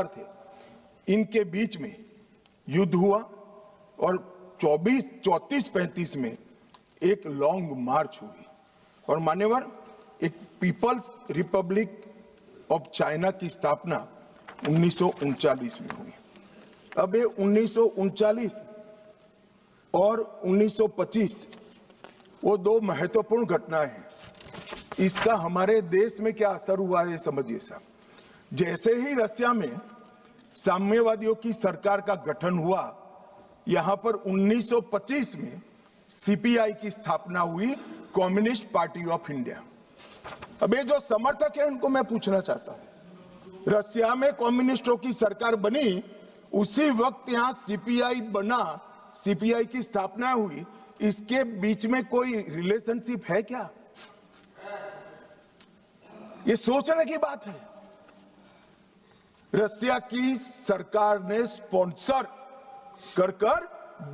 थे, इनके बीच में युद्ध हुआ और 34-35 में एक लॉन्ग मार्च हुई और मान्यवर एक पीपल्स रिपब्लिक ऑफ चाइना की स्थापना 1939 में हुई। अब ये 1939 और 1925 वो दो महत्वपूर्ण घटनाएं हैं। इसका हमारे देश में क्या असर हुआ है समझिए साहब। जैसे ही रसिया में साम्यवादियों की सरकार का गठन हुआ, यहां पर 1925 में सीपीआई की स्थापना हुई, कम्युनिस्ट पार्टी ऑफ इंडिया। अब ये जो समर्थक है उनको मैं पूछना चाहता हूं, रसिया में कम्युनिस्टों की सरकार बनी, उसी वक्त यहां सीपीआई बना, सीपीआई की स्थापना हुई, इसके बीच में कोई रिलेशनशिप है क्या? ये सोचने की बात है। रसिया की सरकार ने स्पॉन्सर कर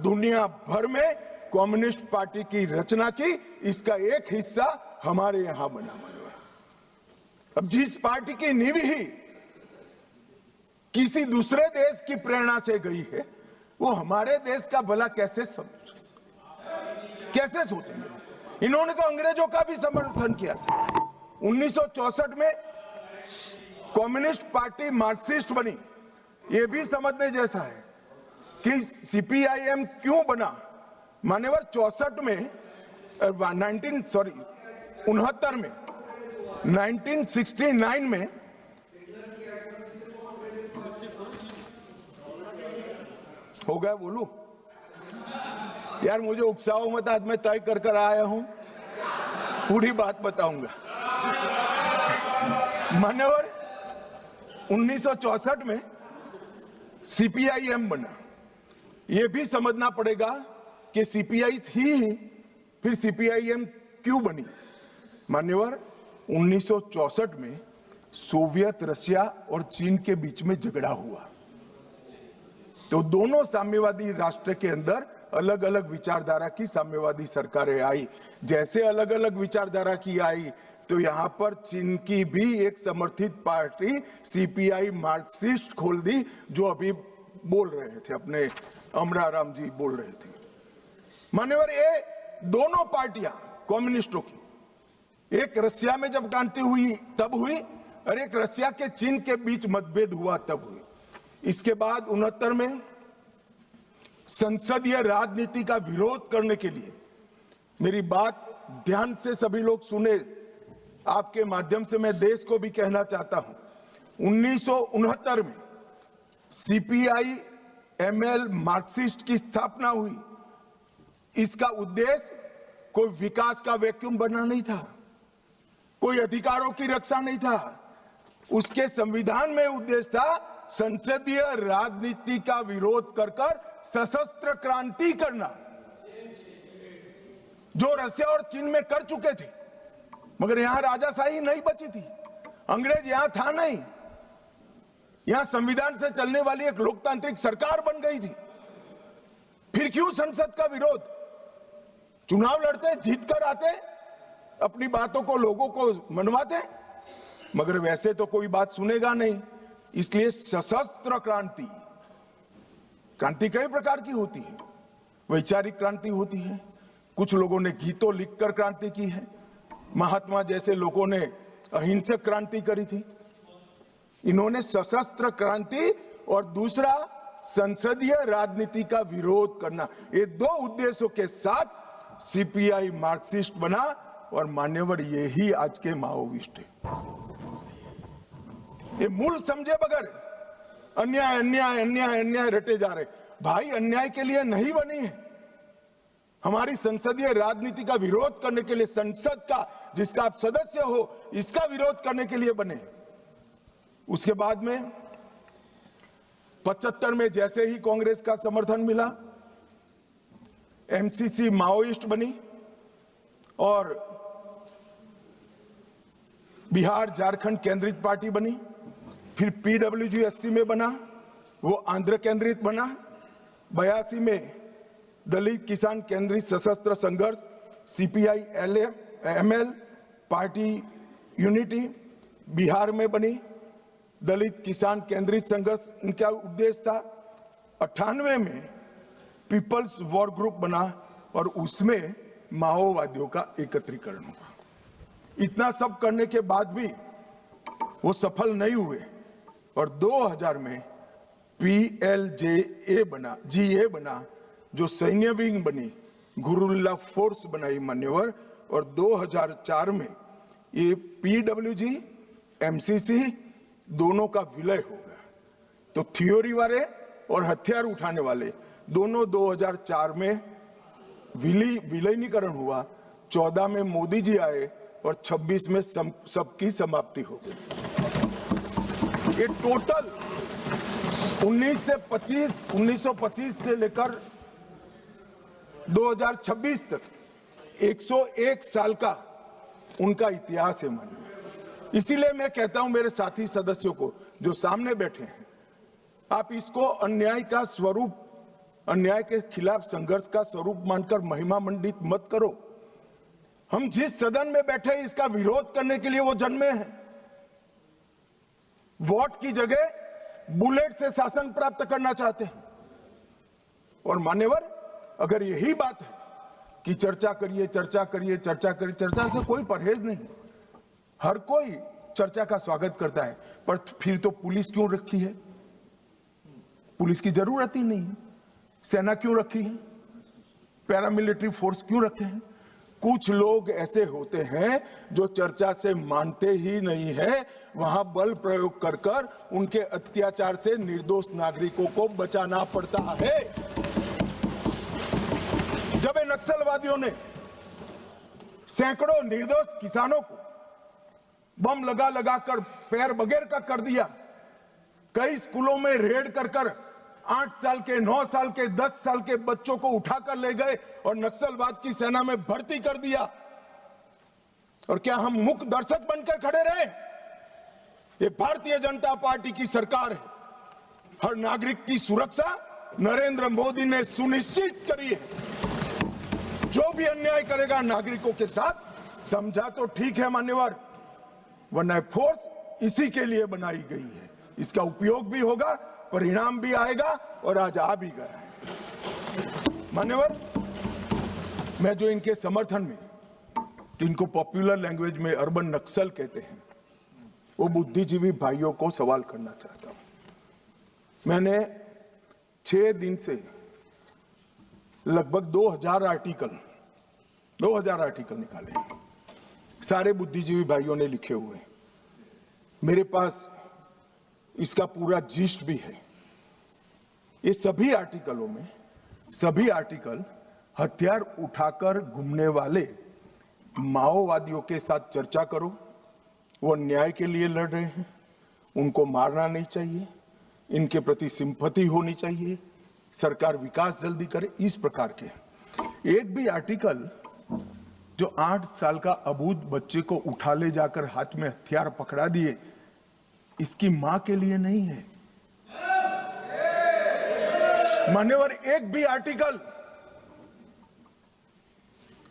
दुनिया भर में कम्युनिस्ट पार्टी की रचना की, इसका एक हिस्सा हमारे यहां बना हुआ है। अब जिस पार्टी की नींव ही किसी दूसरे देश की प्रेरणा से गई है, वो हमारे देश का भला कैसे सोचेंगे? इन्होंने तो अंग्रेजों का भी समर्थन किया था। 1964 में कम्युनिस्ट पार्टी मार्क्सिस्ट बनी। यह भी समझने जैसा है कि सीपीआईएम क्यों बना। मान्यवर 64 में 69 में 1969 में हो गया, बोलू यार, मुझे उकसाओ मत, आज मैं तय कर आया हूं, पूरी बात बताऊंगा। मान्यवर 1964 में सीपीआईएम बना। यह भी समझना पड़ेगा कि सीपीआई थी, फिर सीपीआईएम क्यों बनी। मान्यवर 1964 में सोवियत रशिया और चीन के बीच में झगड़ा हुआ, तो दोनों साम्यवादी राष्ट्र के अंदर अलग अलग विचारधारा की साम्यवादी सरकारें आई। जैसे अलग अलग विचारधारा की आई, तो यहां पर चीन की भी एक समर्थित पार्टी सीपीआई मार्क्सिस्ट खोल दी, जो अभी बोल रहे थे, अपने अमराराम जी बोल रहे थे। मान्यवर ये दोनों पार्टियां कम्युनिस्टों की, एक रसिया में जब क्रांति हुई तब हुई, और एक रसिया के चीन के बीच मतभेद हुआ तब हुई। इसके बाद 69 में संसदीय राजनीति का विरोध करने के लिए, मेरी बात ध्यान से सभी लोग सुने, आपके माध्यम से मैं देश को भी कहना चाहता हूं, 1969 में सीपीआई एमएल मार्क्सिस्ट की स्थापना हुई। इसका उद्देश्य कोई विकास का वैक्यूम बनना नहीं था, कोई अधिकारों की रक्षा नहीं था। उसके संविधान में उद्देश्य था संसदीय राजनीति का विरोध कर सशस्त्र क्रांति करना, जो रसिया और चीन में कर चुके थे। मगर यहां राजाशाही नहीं बची थी, अंग्रेज यहां था नहीं, यहां संविधान से चलने वाली एक लोकतांत्रिक सरकार बन गई थी। फिर क्यों संसद का विरोध? चुनाव लड़ते, जीत कर आते, अपनी बातों को लोगों को मनवाते, मगर वैसे तो कोई बात सुनेगा नहीं। इसलिए सशस्त्र क्रांति, क्रांति कई प्रकार की होती है। वैचारिक क्रांति होती है, कुछ लोगों ने गीतों लिखकर क्रांति की है, महात्मा जैसे लोगों ने अहिंसक क्रांति करी थी। इन्होंने सशस्त्र क्रांति और दूसरा संसदीय राजनीति का विरोध करना, ये दो उद्देश्यों के साथ सीपीआई मार्क्सिस्ट बना। और मान्यवर यही आज के माओविस्ट है। ये मूल समझे बगैर अन्याय अन्याय अन्याय अन्याय रटे जा रहे। भाई, अन्याय के लिए नहीं बनी है, हमारी संसदीय राजनीति का विरोध करने के लिए, संसद का जिसका आप सदस्य हो, इसका विरोध करने के लिए बने। उसके बाद में 75 में जैसे ही कांग्रेस का समर्थन मिला, एमसीसी माओइस्ट बनी और बिहार झारखंड केंद्रित पार्टी बनी। फिर पीडब्ल्यूजी 80 में बना, वो आंध्र केंद्रित बना। 82 में दलित किसान केंद्रित सशस्त्र संघर्ष CPI ML party unity Bihar में बनी। दलित किसान केंद्रित संघर्ष इनका उद्देश्य था। 98 में पीपल्स वॉर ग्रुप बना और उसमें माओवादियों का एकत्रीकरण हुआ। इतना सब करने के बाद भी वो सफल नहीं हुए और 2000 में PLJA बना, GA बना, जो सैन्य विंग बनी, गुरुल्ला फोर्स बनाई मान्यवर, और 2004 में ये PWG, MCC दोनों का विलय हो गया। तो थियोरी वाले और हथियार उठाने वाले दोनों 2004 में विलीनीकरण हुआ। 14 में मोदी जी आए और 26 में सबकी समाप्ति हो गई। ये टोटल 1925 से लेकर 2026 तक 101 साल का उनका इतिहास है माननीय। इसीलिए मैं कहता हूं मेरे साथी सदस्यों को जो सामने बैठे हैं, आप इसको अन्याय का स्वरूप, अन्याय के खिलाफ संघर्ष का स्वरूप मानकर महिमा मंडित मत करो। हम जिस सदन में बैठे इसका विरोध करने के लिए वो जन्मे हैं। वोट की जगह बुलेट से शासन प्राप्त करना चाहते हैं। और मान्यवर, अगर यही बात है कि चर्चा करिए, चर्चा करिए, चर्चा करिए, चर्चा से कोई परहेज नहीं। हर कोई चर्चा का स्वागत करता है, पर फिर तो पुलिस क्यों रखी है? पुलिस की जरूरत ही नहीं है। सेना क्यों रखी है? पैरामिलिट्री फोर्स क्यों रखे हैं? कुछ लोग ऐसे होते हैं जो चर्चा से मानते ही नहीं है, वहां बल प्रयोग कर कर उनके अत्याचार से निर्दोष नागरिकों को बचाना पड़ता है। जब नक्सलवादियों ने सैकड़ों निर्दोष किसानों को बम लगा लगा कर पैर बगैर का कर दिया, कई स्कूलों में रेड कर कर 8 साल के, 9 साल के, 10 साल के बच्चों को उठाकर ले गए और नक्सलवाद की सेना में भर्ती कर दिया। और क्या हम मूक दर्शक बनकर खड़े रहे? ये भारतीय जनता पार्टी की सरकार है। हर नागरिक की सुरक्षा नरेंद्र मोदी ने सुनिश्चित करी है। जो भी अन्याय करेगा नागरिकों के साथ, समझा तो ठीक है मान्यवर, वरना फोर्स इसी के लिए बनाई गई है। इसका उपयोग भी होगा, परिणाम भी आएगा और आज आ भी गया है। मान्यवर, मैं जो इनके समर्थन में, जिनको पॉपुलर लैंग्वेज में अर्बन नक्सल कहते हैं, वो बुद्धिजीवी भाइयों को सवाल करना चाहता हूं। मैंने 6 दिन से लगभग 2000 आर्टिकल निकाले, सारे बुद्धिजीवी भाइयों ने लिखे हुए। मेरे पास इसका पूरा जिस्ट भी है। ये सभी आर्टिकलों में, सभी आर्टिकल हथियार उठाकर घूमने वाले माओवादियों के साथ चर्चा करो, वो न्याय के लिए लड़ रहे हैं, उनको मारना नहीं चाहिए, इनके प्रति सिंपैथी होनी चाहिए, सरकार विकास जल्दी करे, इस प्रकार के। एक भी आर्टिकल जो 8 साल का अबूझ बच्चे को उठा ले जाकर हाथ में हथियार पकड़ा दिए, इसकी मां के लिए नहीं है। मान्यवर, एक भी आर्टिकल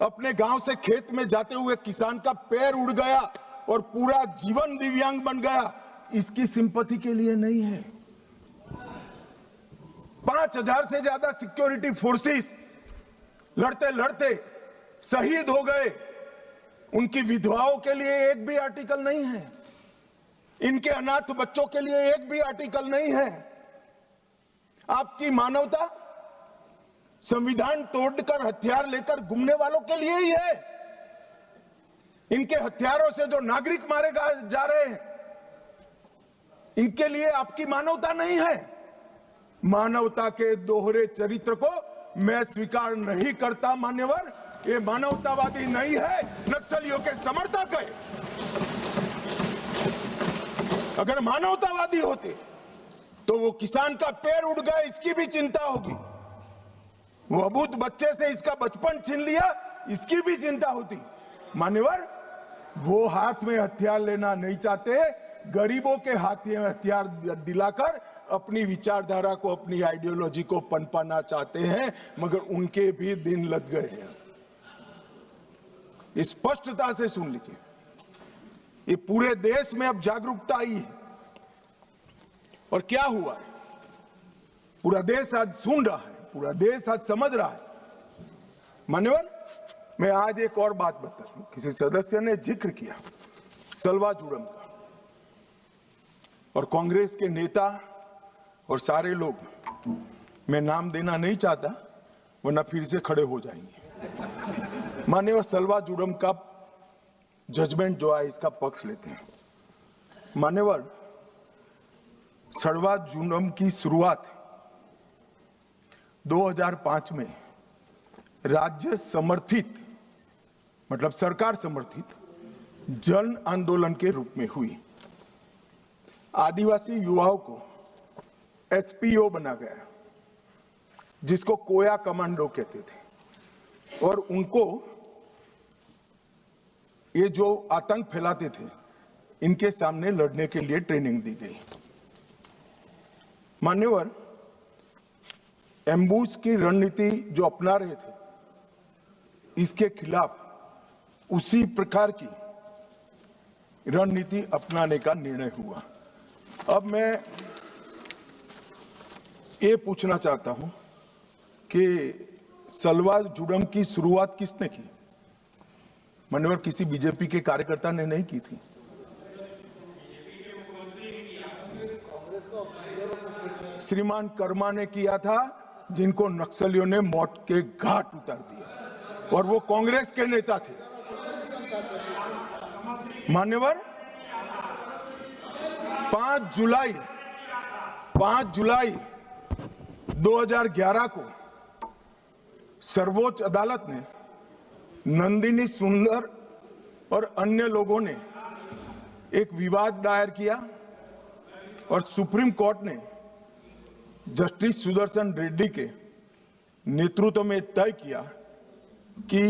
अपने गांव से खेत में जाते हुए किसान का पैर उड़ गया और पूरा जीवन दिव्यांग बन गया, इसकी सिंपैथी के लिए नहीं है। 5000 से ज्यादा सिक्योरिटी फोर्सेस लड़ते लड़ते शहीद हो गए, उनकी विधवाओं के लिए एक भी आर्टिकल नहीं है। इनके अनाथ बच्चों के लिए एक भी आर्टिकल नहीं है। आपकी मानवता संविधान तोड़कर हथियार लेकर घूमने वालों के लिए ही है। इनके हथियारों से जो नागरिक मारे जा रहे हैं, इनके लिए आपकी मानवता नहीं है। मानवता के दोहरे चरित्र को मैं स्वीकार नहीं करता मान्यवर। ये मानवतावादी नहीं है, नक्सलियों के समर्थक है। अगर मानवतावादी होते तो वो किसान का पैर उड़ गया, इसकी भी चिंता होगी। वो अबूझ बच्चे से इसका बचपन छीन लिया, इसकी भी चिंता होती। मान्यवर, वो हाथ में हथियार लेना नहीं चाहते, गरीबों के हाथ में हथियार दिलाकर अपनी विचारधारा को, अपनी आइडियोलॉजी को पनपाना चाहते हैं, मगर उनके भी दिन लग गए हैं। स्पष्टता से सुन लीजिए, ये पूरे देश में अब जागरूकता आई है। और क्या हुआ? पूरा देश आज सुन रहा है, पूरा देश आज समझ रहा है। मान्यवर, मैं आज एक और बात बता दूं। किसी सदस्य ने जिक्र किया सलवा जुड़म का, और कांग्रेस के नेता और सारे लोग, मैं नाम देना नहीं चाहता वरना फिर से खड़े हो जाएंगे। मान्यवर, सलवा जुड़म का जजमेंट जो है इसका पक्ष लेते हैं। मान्यवर, सलवा जुड़म की शुरुआत 2005 में राज्य समर्थित, मतलब सरकार समर्थित जन आंदोलन के रूप में हुई। आदिवासी युवाओं को एसपीओ बना गया, जिसको कोया कमांडो कहते थे, और उनको ये जो आतंक फैलाते थे इनके सामने लड़ने के लिए ट्रेनिंग दी गई। मान्यवर, एम्बुश की रणनीति जो अपना रहे थे, इसके खिलाफ उसी प्रकार की रणनीति अपनाने का निर्णय हुआ। अब मैं ये पूछना चाहता हूं कि सलवा जुड़म की शुरुआत किसने की? मान्यवर, किसी बीजेपी के कार्यकर्ता ने नहीं की थी। श्रीमान कर्मा ने किया था, जिनको नक्सलियों ने मौत के घाट उतार दिया, और वो कांग्रेस के नेता थे। मान्यवर, 5 जुलाई 2011 को सर्वोच्च अदालत ने नंदिनी सुंदर और अन्य लोगों ने एक विवाद दायर किया, और सुप्रीम कोर्ट ने जस्टिस सुदर्शन रेड्डी के नेतृत्व में तय किया कि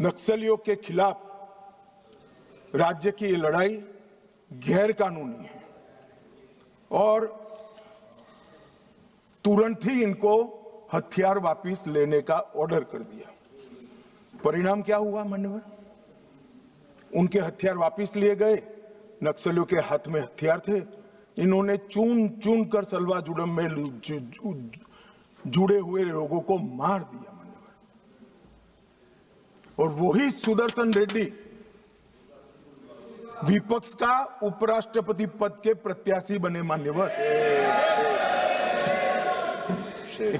नक्सलियों के खिलाफ राज्य की ये लड़ाई गैर कानूनी है, और तुरंत ही इनको हथियार वापस लेने का ऑर्डर कर दिया। परिणाम क्या हुआ मान्यवर? उनके हथियार वापस लिए गए, नक्सलियों के हाथ में हथियार थे, इन्होंने चुन चुन कर सलवा जुड़म में जुड़े हुए लोगों को मार दिया मान्यवर। और वही सुदर्शन रेड्डी विपक्ष का उपराष्ट्रपति पद के प्रत्याशी बने मान्यवर।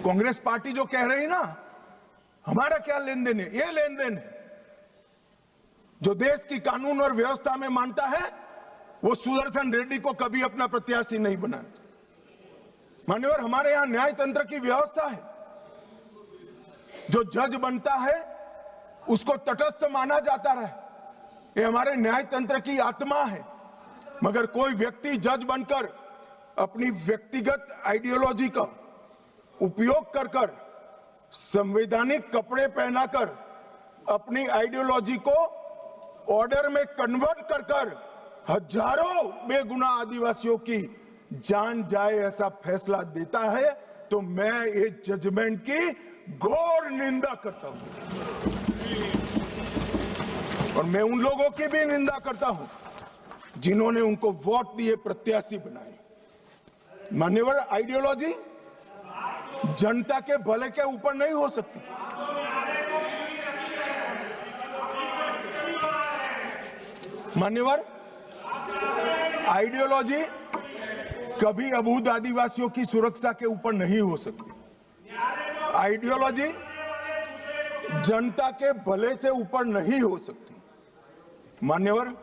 कांग्रेस पार्टी जो कह रही ना हमारा क्या लेन देन है, ये लेन देन है। जो देश की कानून और व्यवस्था में मानता है वो सुदर्शन रेड्डी को कभी अपना प्रत्याशी नहीं बनाना चाहिए। मान्यवर, हमारे यहां न्याय तंत्र की व्यवस्था है। जो जज बनता है उसको तटस्थ माना जाता रहे, ये हमारे न्याय तंत्र की आत्मा है। मगर कोई व्यक्ति जज बनकर अपनी व्यक्तिगत आइडियोलॉजी का उपयोग कर कर, संवैधानिक कपड़े पहनाकर अपनी आइडियोलॉजी को ऑर्डर में कन्वर्ट कर कर हजारों बेगुनाह आदिवासियों की जान जाए ऐसा फैसला देता है, तो मैं इस जजमेंट की घोर निंदा करता हूं। और मैं उन लोगों की भी निंदा करता हूं जिन्होंने उनको वोट दिए, प्रत्याशी बनाए। मान्यवर, आइडियोलॉजी जनता के भले के ऊपर नहीं हो सकती। मान्यवर, आइडियोलॉजी कभी अबूझ आदिवासियों की सुरक्षा के ऊपर नहीं हो सकती। आइडियोलॉजी जनता के भले से ऊपर नहीं हो सकती। मान्यवर,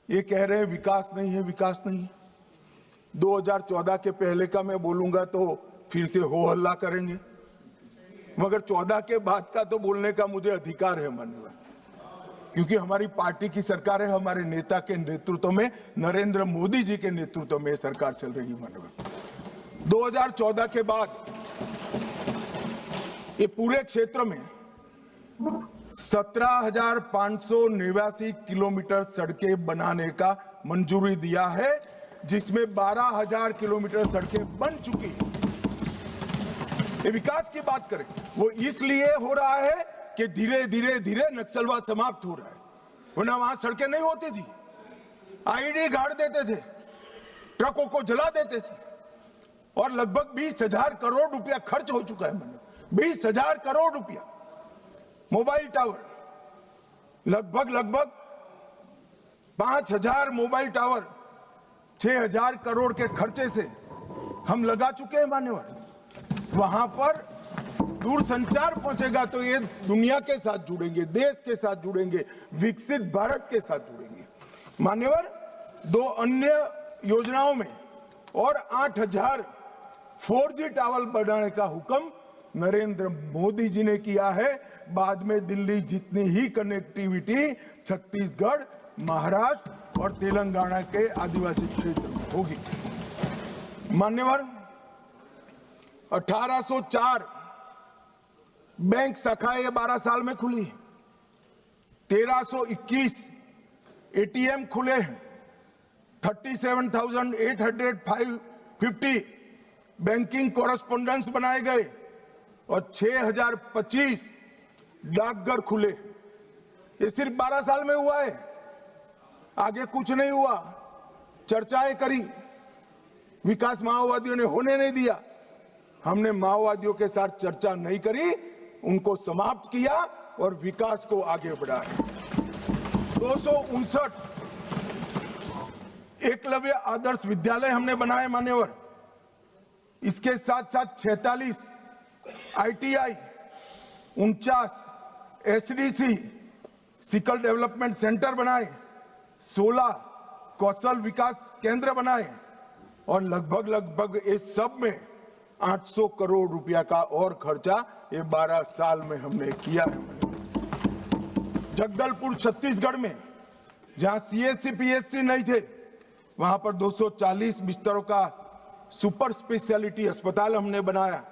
ये कह रहे हैं विकास नहीं है, विकास नहीं है। 2014 के पहले का मैं बोलूंगा तो फिर से हो हल्ला करेंगे, मगर 14 के बाद का तो बोलने का मुझे अधिकार है मान्यवर, क्योंकि हमारी पार्टी की सरकार है, हमारे नेता के नेतृत्व में, नरेंद्र मोदी जी के नेतृत्व में सरकार चल रही है मान्यवर। 2014 के बाद ये पूरे क्षेत्र में 17,589 किलोमीटर सड़कें बनाने का मंजूरी दिया है, जिसमें 12,000 किलोमीटर सड़कें बन चुकी हैं। ये विकास की बात करें, वो इसलिए हो रहा है कि धीरे धीरे धीरे नक्सलवाद समाप्त हो रहा है, वरना वहां सड़कें नहीं होती थी। आईडी गाड़ देते थे, ट्रकों को जला देते थे और लगभग 20,000 करोड़ रुपया खर्च हो चुका है। 20,000 करोड़ रुपया। मोबाइल टावर लगभग 5,000 मोबाइल टावर 6,000 करोड़ के खर्चे से हम लगा चुके हैं मान्यवर। वहां पर दूरसंचार पहुंचेगा तो ये दुनिया के साथ जुड़ेंगे, देश के साथ जुड़ेंगे, विकसित भारत के साथ जुड़ेंगे। मान्यवर, 2 अन्य योजनाओं में और 8,000 4G टावर बनाने का हुक्म नरेंद्र मोदी जी ने किया है। बाद में दिल्ली जितनी ही कनेक्टिविटी छत्तीसगढ़, महाराष्ट्र और तेलंगाना के आदिवासी क्षेत्र में होगी। मान्यवर, 1804 बैंक शाखाएं 12 साल में खुली, 1321 ATM खुले हैं, 37,850 बैंकिंग कॉरेस्पोंडेंस बनाए गए और 6,025 डाकघर खुले। ये सिर्फ 12 साल में हुआ है, आगे कुछ नहीं हुआ। चर्चाएं करी, विकास माओवादियों ने होने नहीं दिया। हमने माओवादियों के साथ चर्चा नहीं करी, उनको समाप्त किया और विकास को आगे बढ़ाया। 259 एकलव्य आदर्श विद्यालय हमने बनाए मान्यवर। इसके साथ साथ 46 ITI, 49 SDC skill development centre बनाए, 16 कौशल विकास केंद्र बनाए और लगभग इस सब में 800 करोड़ रुपया का और खर्चा ये 12 साल में हमने किया है। जगदलपुर छत्तीसगढ़ में जहां CSC PSC नहीं थे, वहां पर 240 बिस्तरों का सुपर स्पेशलिटी अस्पताल हमने बनाया।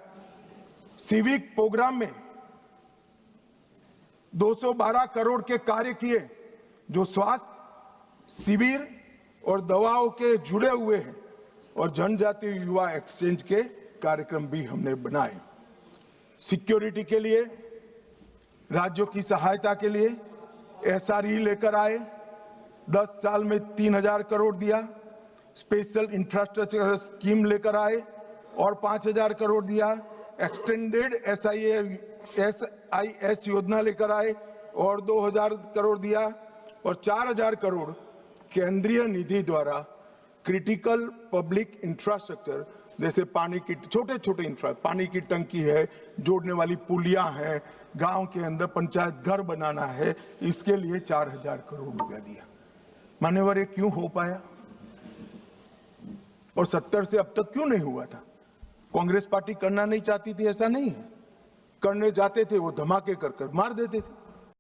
सिविक प्रोग्राम में 212 करोड़ के कार्य किए जो स्वास्थ्य शिविर और दवाओं के जुड़े हुए हैं और जनजातीय युवा एक्सचेंज के कार्यक्रम भी हमने बनाए। सिक्योरिटी के लिए, राज्यों की सहायता के लिए SRE लेकर आए, 10 साल में 3,000 करोड़ दिया। स्पेशल इंफ्रास्ट्रक्चर स्कीम लेकर आए और 5,000 करोड़ दिया। एक्सटेंडेड SIS योजना लेकर आए और 2,000 करोड़ दिया और 4,000 करोड़ केंद्रीय निधि द्वारा क्रिटिकल पब्लिक इंफ्रास्ट्रक्चर, जैसे पानी की छोटे पानी की टंकी है, जोड़ने वाली पुलियां हैं, गांव के अंदर पंचायत घर बनाना है, इसके लिए 4,000 करोड़ रुपया दिया। मान्यवर, ये क्यों हो पाया और 70 से अब तक क्यों नहीं हुआ था? कांग्रेस पार्टी करना नहीं चाहती थी ऐसा नहीं है, करने जाते थे वो धमाके कर मार देते थे।